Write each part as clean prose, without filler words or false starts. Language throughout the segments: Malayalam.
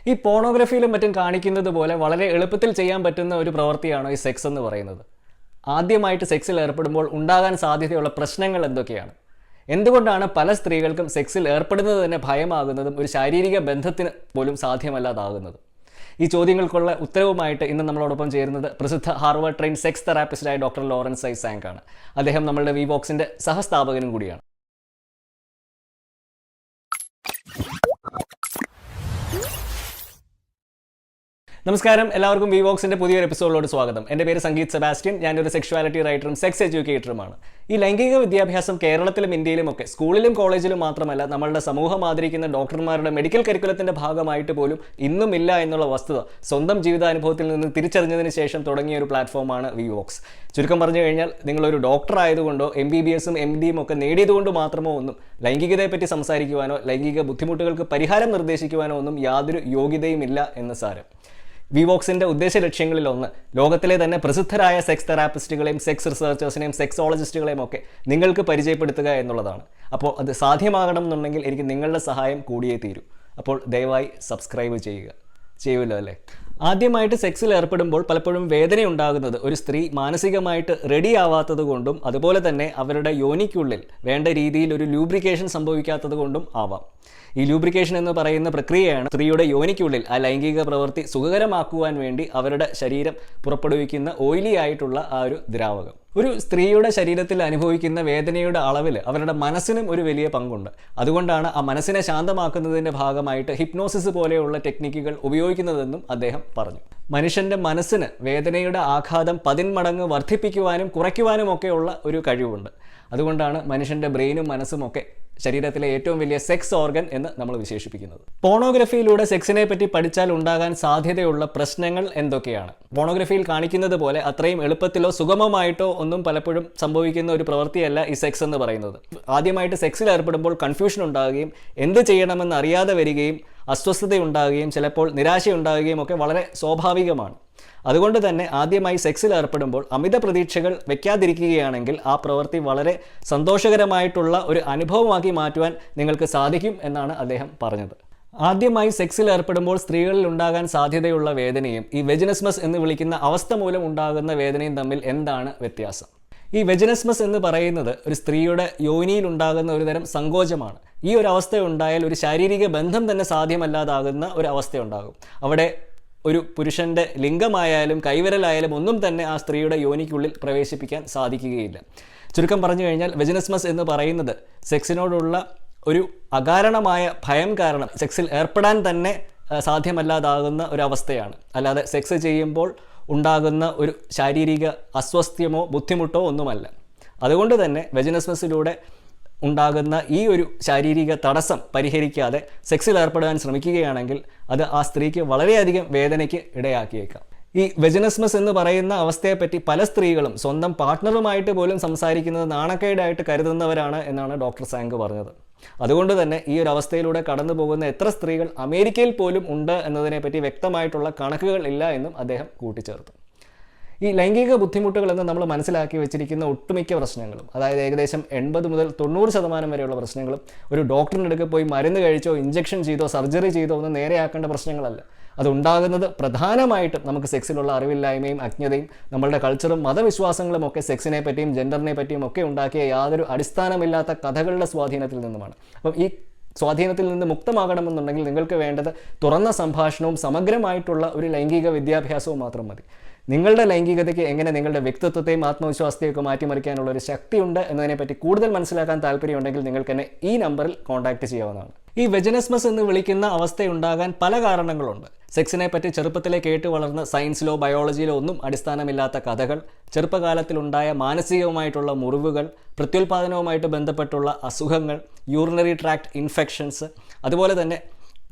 ഈ പോണോഗ്രഫിയിലും മറ്റും കാണിക്കുന്നത് പോലെ വളരെ എളുപ്പത്തിൽ ചെയ്യാൻ പറ്റുന്ന ഒരു പ്രവൃത്തിയാണോ ഈ സെക്സ് എന്ന് പറയുന്നത്? ആദ്യമായിട്ട് സെക്സിൽ ഏർപ്പെടുമ്പോൾ ഉണ്ടാകാൻ സാധ്യതയുള്ള പ്രശ്നങ്ങൾ എന്തൊക്കെയാണ്? എന്തുകൊണ്ടാണ് പല സ്ത്രീകൾക്കും സെക്സിൽ ഏർപ്പെടുന്നത് തന്നെ ഭയമാകുന്നതും ഒരു ശാരീരിക ബന്ധത്തിന് പോലും സാധ്യമല്ലാതാകുന്നതും? ഈ ചോദ്യങ്ങൾക്കുള്ള ഉത്തരവുമായിട്ട് ഇന്ന് നമ്മളോടൊപ്പം ചേരുന്നത് പ്രസിദ്ധ ഹാർവാർഡ് ട്രെയിൻ സെക്സ് തെറാപ്പിസ്റ്റായ ഡോക്ടർ ലോറൻസ് ഐ സാങ്ക് ആണ്. അദ്ദേഹം നമ്മളുടെ വിവോക്സിന്റെ സഹസ്ഥാപകനും കൂടിയാണ്. നമസ്കാരം, എല്ലാവർക്കും വിവോക്സിന്റെ പുതിയൊരു എപ്പിസോഡിലോട് സ്വാഗതം. എൻ്റെ പേര് സംഗീത് സെബാസ്റ്റ്യൻ. ഞാനൊരു സെക്ഷുവാലിറ്റി റൈറ്ററും സെക്സ് എഡ്യൂക്കേറ്ററുമാണ്. ഈ ലൈംഗിക വിദ്യാഭ്യാസം കേരളത്തിലും ഇന്ത്യയിലുമൊക്കെ സ്കൂളിലും കോളേജിലും മാത്രമല്ല നമ്മളുടെ സമൂഹം ആദരിക്കുന്ന ഡോക്ടർമാരുടെ മെഡിക്കൽ കരിക്കുലത്തിന്റെ ഭാഗമായിട്ട് പോലും ഇന്നും ഇല്ല എന്നുള്ള വസ്തുത സ്വന്തം ജീവിതാനുഭവത്തിൽ നിന്ന് തിരിച്ചറിഞ്ഞതിന് ശേഷം തുടങ്ങിയ ഒരു പ്ലാറ്റ്ഫോമാണ് വിവോക്സ്. ചുരുക്കം പറഞ്ഞു കഴിഞ്ഞാൽ, നിങ്ങളൊരു ഡോക്ടർ ആയതുകൊണ്ടോ MBBS MD ഒക്കെ നേടിയതുകൊണ്ട് മാത്രമോ ഒന്നും ലൈംഗികതയെപ്പറ്റി സംസാരിക്കുവാനോ ലൈംഗിക ബുദ്ധിമുട്ടുകൾക്ക് പരിഹാരം നിർദ്ദേശിക്കുവാനോ ഒന്നും യാതൊരു യോഗ്യതയും ഇല്ല എന്ന് സാരം. വിവോക്സിന്റെ ഉദ്ദേശ ലക്ഷ്യങ്ങളിലൊന്ന് ലോകത്തിലെ തന്നെ പ്രസിദ്ധരായ സെക്സ് തെറാപ്പിസ്റ്റുകളെയും സെക്സ് റിസർച്ചേഴ്സിനെയും സെക്സോളജിസ്റ്റുകളെയും ഒക്കെ നിങ്ങൾക്ക് പരിചയപ്പെടുത്തുക എന്നുള്ളതാണ്. അപ്പോൾ അത് സാധ്യമാകണം എന്നുണ്ടെങ്കിൽ എനിക്ക് നിങ്ങളുടെ സഹായം കൂടിയേ തീരൂ. അപ്പോൾ ദയവായി സബ്സ്ക്രൈബ് ചെയ്യുമല്ലോ അല്ലേ? ആദ്യമായിട്ട് സെക്സിൽ ഏർപ്പെടുമ്പോൾ പലപ്പോഴും വേദന ഉണ്ടാകുന്നത് ഒരു സ്ത്രീ മാനസികമായിട്ട് റെഡി ആവാത്തത് കൊണ്ടും അതുപോലെ തന്നെ അവരുടെ യോനിക്കുള്ളിൽ വേണ്ട രീതിയിൽ ഒരു ലൂബ്രിക്കേഷൻ സംഭവിക്കാത്തത് കൊണ്ടും ആവാം. ഈ ലൂബ്രിക്കേഷൻ എന്ന് പറയുന്ന പ്രക്രിയയാണ് സ്ത്രീയുടെ യോനിക്കുള്ളിൽ ആ ലൈംഗിക പ്രവൃത്തി സുഖകരമാക്കുവാൻ വേണ്ടി അവരുടെ ശരീരം പുറപ്പെടുവിക്കുന്ന ഓയിലി ആയിട്ടുള്ള ആ ഒരു ദ്രാവകം. ഒരു സ്ത്രീയുടെ ശരീരത്തിൽ അനുഭവിക്കുന്ന വേദനയുടെ അളവിൽ അവരുടെ മനസ്സിനും ഒരു വലിയ പങ്കുണ്ട്. അതുകൊണ്ടാണ് ആ മനസ്സിനെ ശാന്തമാക്കുന്നതിൻ്റെ ഭാഗമായിട്ട് ഹിപ്നോസിസ് പോലെയുള്ള ടെക്നിക്കുകൾ ഉപയോഗിക്കുന്നതെന്നും അദ്ദേഹം പറഞ്ഞു. മനുഷ്യൻ്റെ മനസ്സിന് വേദനയുടെ ആഘാതം 10 മടങ്ങ് വർദ്ധിപ്പിക്കുവാനും കുറയ്ക്കുവാനും ഒക്കെയുള്ള ഒരു കഴിവുണ്ട്. അതുകൊണ്ടാണ് മനുഷ്യൻ്റെ ബ്രെയിനും മനസ്സും ഒക്കെ ശരീരത്തിലെ ഏറ്റവും വലിയ സെക്സ് ഓർഗൻ എന്ന് നമ്മൾ വിശേഷിപ്പിക്കുന്നത്. പോണോഗ്രഫിയിലൂടെ സെക്സിനെ പറ്റി പഠിച്ചാൽ ഉണ്ടാകാൻ സാധ്യതയുള്ള പ്രശ്നങ്ങൾ എന്തൊക്കെയാണ്? പോണോഗ്രഫിയിൽ കാണിക്കുന്നത് പോലെ അത്രയും എളുപ്പത്തിലോ സുഗമമായിട്ടോ ഒന്നും പലപ്പോഴും സംഭവിക്കുന്ന ഒരു പ്രവൃത്തിയല്ല ഈ സെക്സ് എന്ന് പറയുന്നത്. ആദ്യമായിട്ട് സെക്സിൽ ഏർപ്പെടുമ്പോൾ കൺഫ്യൂഷൻ ഉണ്ടാകുകയും എന്ത് ചെയ്യണമെന്ന് അറിയാതെ വരികയും അസ്വസ്ഥതയുണ്ടാകുകയും ചിലപ്പോൾ നിരാശയുണ്ടാകുകയും ഒക്കെ വളരെ സ്വാഭാവികമാണ്. അതുകൊണ്ട് തന്നെ ആദ്യമായി സെക്സിൽ ഏർപ്പെടുമ്പോൾ അമിത പ്രതീക്ഷകൾ വെക്കാതിരിക്കുകയാണെങ്കിൽ ആ പ്രവൃത്തി വളരെ സന്തോഷകരമായിട്ടുള്ള ഒരു അനുഭവമാക്കി മാറ്റുവാൻ നിങ്ങൾക്ക് സാധിക്കും എന്നാണ് അദ്ദേഹം പറഞ്ഞത്. ആദ്യമായി സെക്സിൽ ഏർപ്പെടുമ്പോൾ സ്ത്രീകളിൽ ഉണ്ടാകാൻ സാധ്യതയുള്ള വേദനയും ഈ വെജിനസ്മസ് എന്ന് വിളിക്കുന്ന അവസ്ഥ മൂലം ഉണ്ടാകുന്ന വേദനയും തമ്മിൽ എന്താണ് വ്യത്യാസം? ഈ വെജിനസ്മസ് എന്ന് പറയുന്നത് ഒരു സ്ത്രീയുടെ യോനിയിൽ ഉണ്ടാകുന്ന ഒരു തരം സങ്കോചമാണ്. ഈ ഒരു അവസ്ഥ ഉണ്ടായാൽ ഒരു ശാരീരിക ബന്ധം തന്നെ സാധ്യമല്ലാതാകുന്ന ഒരു അവസ്ഥയുണ്ടാകും. അവിടെ ഒരു പുരുഷൻ്റെ ലിംഗമായാലും കൈവിരലായാലും ഒന്നും തന്നെ ആ സ്ത്രീയുടെ യോനിക്കുള്ളിൽ പ്രവേശിപ്പിക്കാൻ സാധിക്കുകയില്ല. ചുരുക്കം പറഞ്ഞു കഴിഞ്ഞാൽ, വെജിനസ്മസ് എന്ന് പറയുന്നത് സെക്സിനോടുള്ള ഒരു അകാരണമായ ഭയം കാരണം സെക്സിൽ ഏർപ്പെടാൻ തന്നെ സാധ്യമല്ലാതാകുന്ന ഒരു അവസ്ഥയാണ്. അല്ലാതെ സെക്സ് ചെയ്യുമ്പോൾ ഉണ്ടാകുന്ന ഒരു ശാരീരിക അസ്വസ്ഥ്യമോ ബുദ്ധിമുട്ടോ ഒന്നുമല്ല. അതുകൊണ്ട് തന്നെ വെജിനസ്മസിലൂടെ ഉണ്ടാകുന്ന ഈ ഒരു ശാരീരിക തടസ്സം പരിഹരിക്കാതെ സെക്സിൽ ഏർപ്പെടാൻ ശ്രമിക്കുകയാണെങ്കിൽ അത് ആ സ്ത്രീക്ക് വളരെയധികം വേദനയ്ക്ക് ഇടയാക്കിയേക്കാം. ഈ വെജിനസ്മസ് എന്ന് പറയുന്ന അവസ്ഥയെപ്പറ്റി പല സ്ത്രീകളും സ്വന്തം പാർട്ട്ണറുമായിട്ട് പോലും സംസാരിക്കുന്നത് നാണക്കേടായിട്ട് കരുതുന്നവരാണ് എന്നാണ് ഡോക്ടർ സാങ്ക് പറഞ്ഞത്. അതുകൊണ്ട് തന്നെ ഈ ഒരു അവസ്ഥയിലൂടെ കടന്നു പോകുന്ന എത്ര സ്ത്രീകൾ അമേരിക്കയിൽ പോലും ഉണ്ട് എന്നതിനെപ്പറ്റി വ്യക്തമായിട്ടുള്ള കണക്കുകൾ ഇല്ല എന്നും അദ്ദേഹം കൂട്ടിച്ചേർത്തു. ഈ ലൈംഗിക ബുദ്ധിമുട്ടുകൾ എന്ന് നമ്മൾ മനസ്സിലാക്കി വെച്ചിരിക്കുന്ന ഒട്ടുമിക്ക പ്രശ്നങ്ങളും, അതായത് ഏകദേശം 80 മുതൽ 90% വരെയുള്ള പ്രശ്നങ്ങളും ഒരു ഡോക്ടറിൻ്റെ അടുത്ത് പോയി മരുന്ന് കഴിച്ചോ ഇഞ്ചക്ഷൻ ചെയ്തോ സർജറി ചെയ്തോ ഒന്നും നേരെയാക്കേണ്ട പ്രശ്നങ്ങളല്ല. അതുണ്ടാകുന്നത് പ്രധാനമായിട്ടും നമുക്ക് സെക്സിലുള്ള അറിവില്ലായ്മയും അജ്ഞതയും നമ്മളുടെ കൾച്ചറും മതവിശ്വാസങ്ങളും ഒക്കെ സെക്സിനെ പറ്റിയും ജെൻഡറിനെ പറ്റിയും ഒക്കെ ഉണ്ടാക്കിയ യാതൊരു അടിസ്ഥാനമില്ലാത്ത കഥകളുടെ സ്വാധീനത്തിൽ നിന്നുമാണ്. അപ്പം ഈ സ്വാധീനത്തിൽ നിന്ന് മുക്തമാകണമെന്നുണ്ടെങ്കിൽ നിങ്ങൾക്ക് വേണ്ടത് തുറന്ന സംഭാഷണവും സമഗ്രമായിട്ടുള്ള ഒരു ലൈംഗിക വിദ്യാഭ്യാസവും മാത്രം മതി. നിങ്ങളുടെ ലൈംഗികതയ്ക്ക് എങ്ങനെ നിങ്ങളുടെ വ്യക്തിത്വത്തെയും ആത്മവിശ്വാസത്തെയും ഒക്കെ മാറ്റിമറിക്കാനുള്ള ഒരു ശക്തിയുണ്ട് എന്നതിനെപ്പറ്റി കൂടുതൽ മനസ്സിലാക്കാൻ താല്പര്യമുണ്ടെങ്കിൽ നിങ്ങൾക്ക് എന്നെ ഈ നമ്പറിൽ കോൺടാക്ട് ചെയ്യാവുന്നതാണ്. ഈ വെജിനസ്മസ് എന്ന് വിളിക്കുന്ന അവസ്ഥയുണ്ടാകാൻ പല കാരണങ്ങളുണ്ട്. സെക്സിനെ പറ്റി ചെറുപ്പത്തിലെ കേട്ട് വളർന്ന സയൻസിലോ ബയോളജിയിലോ ഒന്നും അടിസ്ഥാനമില്ലാത്ത കഥകൾ, ചെറുപ്പകാലത്തിലുണ്ടായ മാനസികവുമായിട്ടുള്ള മുറിവുകൾ, പ്രത്യുൽപാദനവുമായിട്ട് ബന്ധപ്പെട്ടുള്ള അസുഖങ്ങൾ, യൂറിനറി ട്രാക്ട് ഇൻഫെക്ഷൻസ്, അതുപോലെ തന്നെ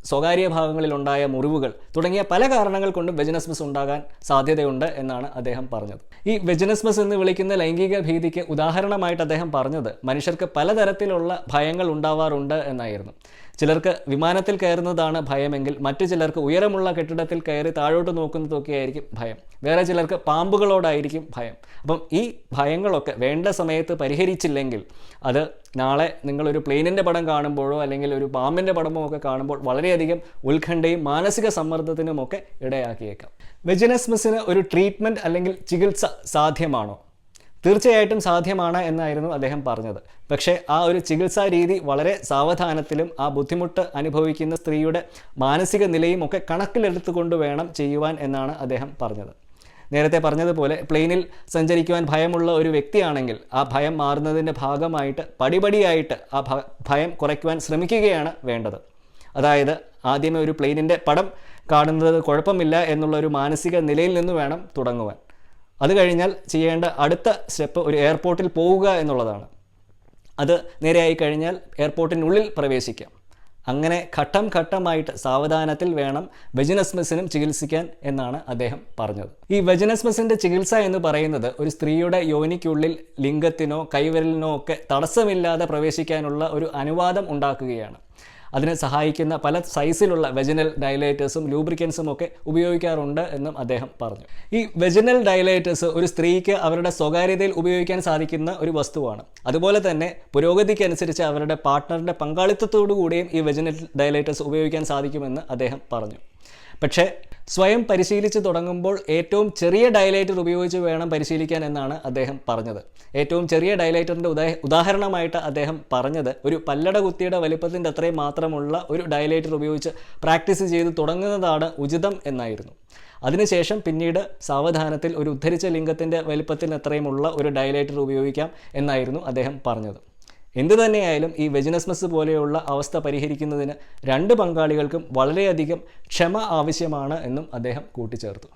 സ്വകാര്യ ഭാഗങ്ങളിലുണ്ടായ മുറിവുകൾ തുടങ്ങിയ പല കാരണങ്ങൾ കൊണ്ടും വെജിനസ്മസ് ഉണ്ടാകാൻ സാധ്യതയുണ്ട് എന്നാണ് അദ്ദേഹം പറഞ്ഞത്. ഈ വെജിനസ്മസ് എന്ന് വിളിക്കുന്ന ലൈംഗിക ഭീതിക്ക് ഉദാഹരണമായിട്ട് അദ്ദേഹം പറഞ്ഞത് മനുഷ്യർക്ക് പലതരത്തിലുള്ള ഭയങ്ങൾ ഉണ്ടാവാറുണ്ട് എന്നായിരുന്നു. ചിലർക്ക് വിമാനത്തിൽ കയറുന്നതാണ് ഭയമെങ്കിൽ മറ്റു ചിലർക്ക് ഉയരമുള്ള കെട്ടിടത്തിൽ കയറി താഴോട്ട് നോക്കുന്നതൊക്കെ ആയിരിക്കും ഭയം. വേറെ ചിലർക്ക് പാമ്പുകളോടായിരിക്കും ഭയം. അപ്പം ഈ ഭയങ്ങളൊക്കെ വേണ്ട സമയത്ത് പരിഹരിച്ചില്ലെങ്കിൽ അത് നാളെ നിങ്ങളൊരു പ്ലെയിനിൻ്റെ പടം കാണുമ്പോഴോ അല്ലെങ്കിൽ ഒരു പാമ്പിൻ്റെ പടമോ ഒക്കെ കാണുമ്പോൾ വളരെയധികം ഉത്കണ്ഠയും മാനസിക സമ്മർദ്ദത്തിനുമൊക്കെ ഇടയാക്കിയേക്കാം. വെജിനസ്മസിന് ഒരു ട്രീറ്റ്മെൻറ്റ് അല്ലെങ്കിൽ ചികിത്സ സാധ്യമാണോ? തീർച്ചയായിട്ടും സാധ്യമാണ് എന്നായിരുന്നു അദ്ദേഹം പറഞ്ഞത്. പക്ഷേ ആ ഒരു ചികിത്സാ രീതി വളരെ സാവധാനത്തിലും ആ ബുദ്ധിമുട്ട് അനുഭവിക്കുന്ന സ്ത്രീയുടെ മാനസിക നിലയും ഒക്കെ കണക്കിലെടുത്തുകൊണ്ട് വേണം ചെയ്യുവാൻ എന്നാണ് അദ്ദേഹം പറഞ്ഞത്. നേരത്തെ പറഞ്ഞതുപോലെ പ്ലെയിനിൽ സഞ്ചരിക്കുവാൻ ഭയമുള്ള ഒരു വ്യക്തിയാണെങ്കിൽ ആ ഭയം മാറുന്നതിൻ്റെ ഭാഗമായിട്ട് പടിപടിയായിട്ട് ആ ഭയം കുറയ്ക്കുവാൻ ശ്രമിക്കുകയാണ് വേണ്ടത്. അതായത് ആദ്യമേ ഒരു പ്ലെയിനിൻ്റെ പടം കാണുന്നത് കുഴപ്പമില്ല എന്നുള്ള ഒരു മാനസിക നിലയിൽ നിന്ന് വേണം തുടങ്ങുവാൻ. അത് കഴിഞ്ഞാൽ ചെയ്യേണ്ട അടുത്ത സ്റ്റെപ്പ് ഒരു എയർപോർട്ടിൽ പോവുക എന്നുള്ളതാണ്. അത് നേരെയായി കഴിഞ്ഞാൽ എയർപോർട്ടിനുള്ളിൽ പ്രവേശിക്കാം. അങ്ങനെ ഘട്ടം ഘട്ടമായിട്ട് സാവധാനത്തിൽ വേണം വെജിനസ്മസിനും ചികിത്സിക്കാൻ എന്നാണ് അദ്ദേഹം പറഞ്ഞത്. ഈ വെജിനസ്മസിൻ്റെ ചികിത്സ എന്ന് പറയുന്നത് ഒരു സ്ത്രീയുടെ യോനിക്കുള്ളിൽ ലിംഗത്തിനോ കൈവിരലിനോ ഒക്കെ തടസ്സമില്ലാതെ പ്രവേശിക്കാനുള്ള ഒരു അനുവാദം ഉണ്ടാക്കുകയാണ്. അതിനെ സഹായിക്കുന്ന പല സൈസിലുള്ള വെജിനൽ ഡയലേറ്റേഴ്സും ലൂബ്രിക്കൻസും ഒക്കെ ഉപയോഗിക്കാറുണ്ട് എന്നും അദ്ദേഹം പറഞ്ഞു. ഈ വെജിനൽ ഡയലേറ്റേഴ്സ് ഒരു സ്ത്രീക്ക് അവരുടെ സ്വകാര്യതയിൽ ഉപയോഗിക്കാൻ സാധിക്കുന്ന ഒരു വസ്തുവാണ്. അതുപോലെ തന്നെ പുരോഗതിക്കനുസരിച്ച് അവരുടെ പാർട്ട്ണറിൻ്റെ പങ്കാളിത്തത്തോടു കൂടിയും ഈ വെജിനൽ ഡയലേറ്റേഴ്സ് ഉപയോഗിക്കാൻ സാധിക്കുമെന്ന് അദ്ദേഹം പറഞ്ഞു. പക്ഷേ സ്വയം പരിശീലിച്ച് തുടങ്ങുമ്പോൾ ഏറ്റവും ചെറിയ ഡയലേറ്റർ ഉപയോഗിച്ച് വേണം പരിശീലിക്കാൻ എന്നാണ് അദ്ദേഹം പറഞ്ഞത്. ഏറ്റവും ചെറിയ ഡയലേറ്ററിൻ്റെ ഉദാഹരണമായിട്ട് അദ്ദേഹം പറഞ്ഞത് ഒരു പല്ലട കുത്തിയുടെ വലിപ്പത്തിൻ്റെ അത്രയും മാത്രമുള്ള ഒരു ഡയലേറ്റർ ഉപയോഗിച്ച് പ്രാക്ടീസ് ചെയ്ത് തുടങ്ങുന്നതാണ് ഉചിതം എന്നായിരുന്നു. അതിനുശേഷം പിന്നീട് സാവധാനത്തിൽ ഒരു ഉദ്ധരിച്ച ലിംഗത്തിൻ്റെ വലിപ്പത്തിന് അത്രയുമുള്ള ഒരു ഡയലേറ്റർ ഉപയോഗിക്കാം എന്നായിരുന്നു അദ്ദേഹം പറഞ്ഞത്. എന്തു തന്നെയായാലും ഈ വെജിനസ്മസ് പോലെയുള്ള അവസ്ഥ പരിഹരിക്കുന്നതിന് രണ്ട് പങ്കാളികൾക്കും വളരെയധികം ക്ഷമ ആവശ്യമാണ് എന്നും അദ്ദേഹം കൂട്ടിച്ചേർത്തു.